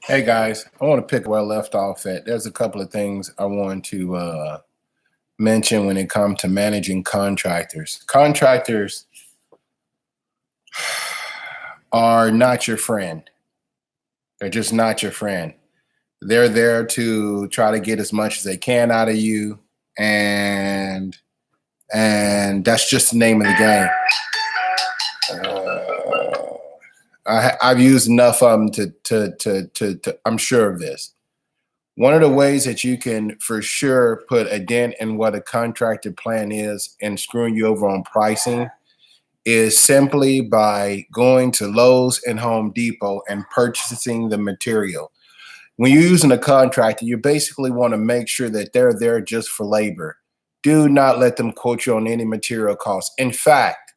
Hey guys, I want to pick where I left off at. There's a couple of things I want to mention when it comes to managing contractors. Contractors are not your friend. They're just not your friend. They're there to try to get as much as they can out of you, and that's just the name of the game. I've used enough of them to I'm sure of this. One of the ways that you can for sure put a dent in what a contractor plan is and screwing you over on pricing is simply by going to Lowe's and Home Depot and purchasing the material. When you're using a contractor, you basically want to make sure that they're there just for labor. Do not let them quote you on any material costs. In fact,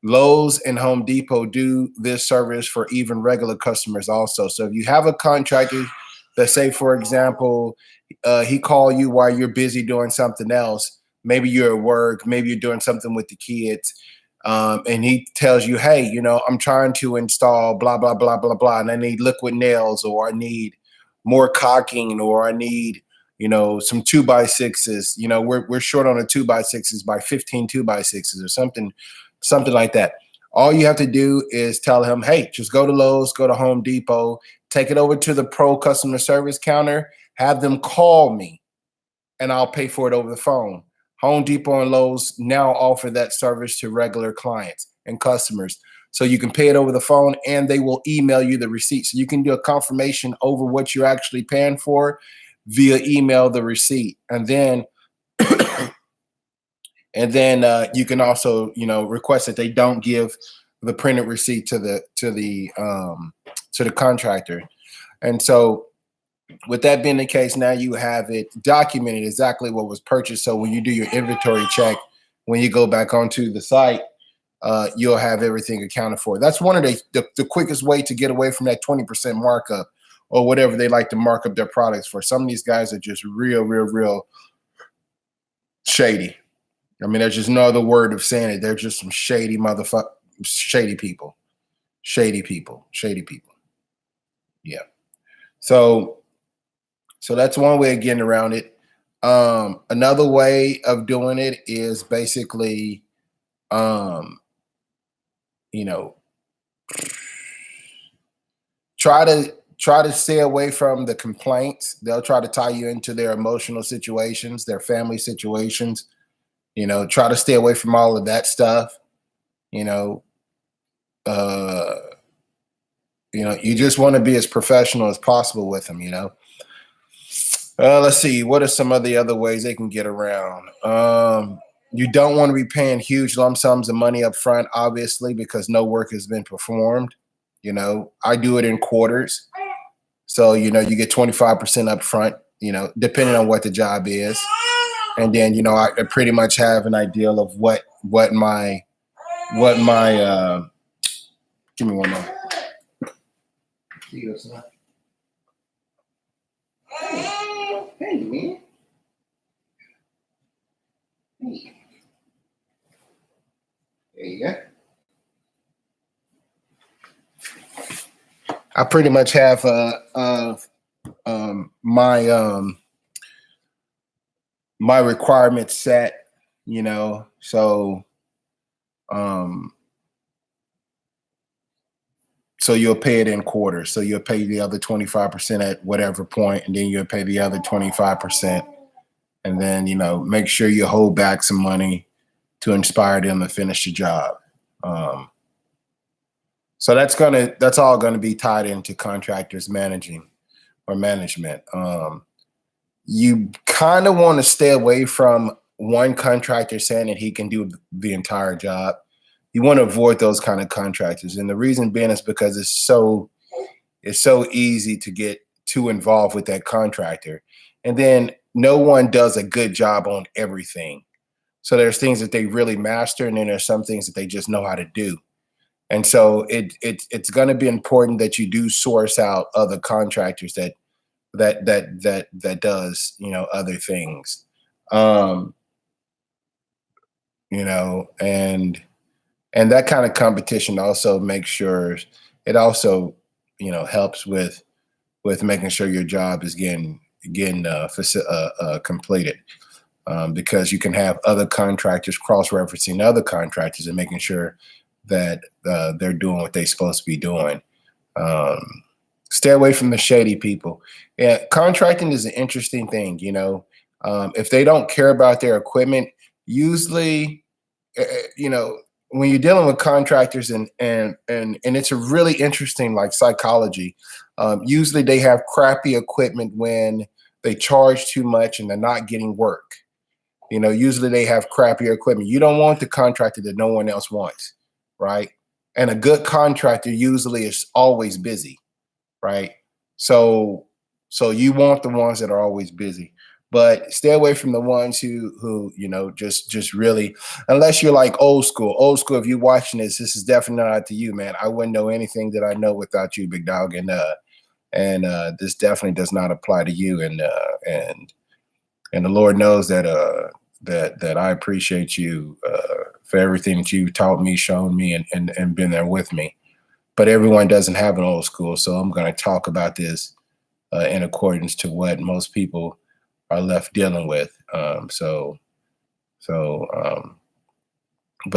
Lowe's and Home Depot do this service for even regular customers also. So if you have a contractor that, say, for example, he called you while you're busy doing something else, maybe you're at work, maybe you're doing something with the kids, and he tells you, hey, I'm trying to install blah, blah, blah, blah, blah, and I need liquid nails, or I need more caulking, or I need, some 2x6s. We're short on the 2x6s by 15 2x6s or something like that. All you have to do is tell him, hey, just go to Lowe's, go to Home Depot, take it over to the pro customer service counter, have them call me, and I'll pay for it over the phone. Home Depot and Lowe's now offer that service to regular clients and customers. So you can pay it over the phone, and they will email you the receipt. So you can do a confirmation over what you're actually paying for via email, the receipt. And then you can also, request that they don't give the printed receipt to the contractor. And so, with that being the case, now you have it documented exactly what was purchased. So when you do your inventory check, when you go back onto the site, you'll have everything accounted for. That's one of the quickest way to get away from that 20% markup or whatever they like to mark up their products for. Some of these guys are just real shady. I mean, there's just no other word of saying it. They're just some shady shady people. Yeah. So that's one way of getting around it. Another way of doing it is basically, try to stay away from the complaints. They'll try to tie you into their emotional situations, their family situations. Try to stay away from all of that stuff. You just want to be as professional as possible with them. Let's see. What are some of the other ways they can get around? You don't want to be paying huge lump sums of money up front, obviously, because no work has been performed. I do it in quarters. So, you get 25% up front, depending on what the job is. And then, I pretty much have an idea of what my give me one more. Hey, man. Hey. There you go. I pretty much have my requirements set, so you'll pay it in quarters. So you'll pay the other 25% at whatever point, and then you'll pay the other 25%. And then, make sure you hold back some money to inspire them to finish the job. So that's all gonna be tied into contractors management. You kind of want to stay away from one contractor saying that he can do the entire job. You want to avoid those kind of contractors. And the reason being is because it's so easy to get too involved with that contractor. And then no one does a good job on everything. So there's things that they really master, and then there's some things that they just know how to do. And so it's going to be important that you do source out other contractors that does, other things. And that kind of competition also makes sure it also, helps with with making sure your job is completed. Because you can have other contractors cross-referencing other contractors and making sure that they're doing what they're supposed to be doing. Stay away from the shady people. Yeah, contracting is an interesting thing. If they don't care about their equipment, usually, when you're dealing with contractors and it's a really interesting like psychology. Usually they have crappy equipment when they charge too much and they're not getting work. Usually they have crappier equipment. You don't want the contractor that no one else wants, right? And a good contractor usually is always busy, right? So you want the ones that are always busy, but stay away from the ones who just really, unless you're like old school. Old school, if you're watching this is definitely not to you, man. I wouldn't know anything that I know without you, big dog. And this definitely does not apply to you. And the Lord knows that I appreciate you for everything that you've taught me, shown me, and been there with me. But everyone doesn't have an old school, so I'm going to talk about this in accordance to what most people are left dealing with. But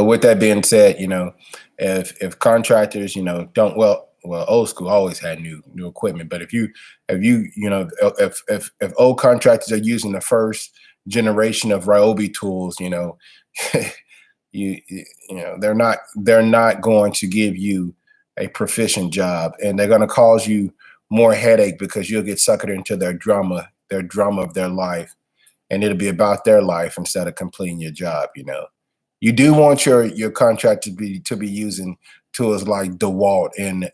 with that being said, if contractors, don't old school always had new equipment. But if old contractors are using the first generation of Ryobi tools, they're not going to give you a proficient job, and they're going to cause you more headache because you'll get suckered into their drama of their life, and it'll be about their life instead of completing your job. You do want your contractor to be using tools like DeWalt and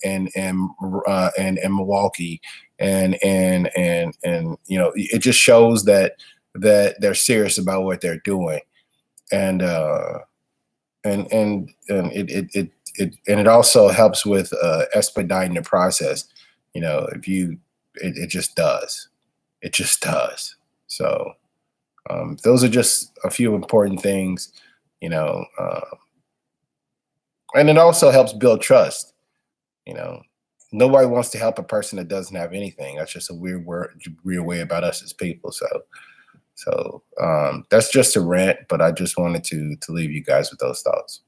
Milwaukee, and it just shows that they're serious about what they're doing, and it also helps with expediting the process. It just does. It just does. So those are just a few important things, and it also helps build trust. Nobody wants to help a person that doesn't have anything. That's just a weird way about us as people. So that's just a rant, but I just wanted to leave you guys with those thoughts.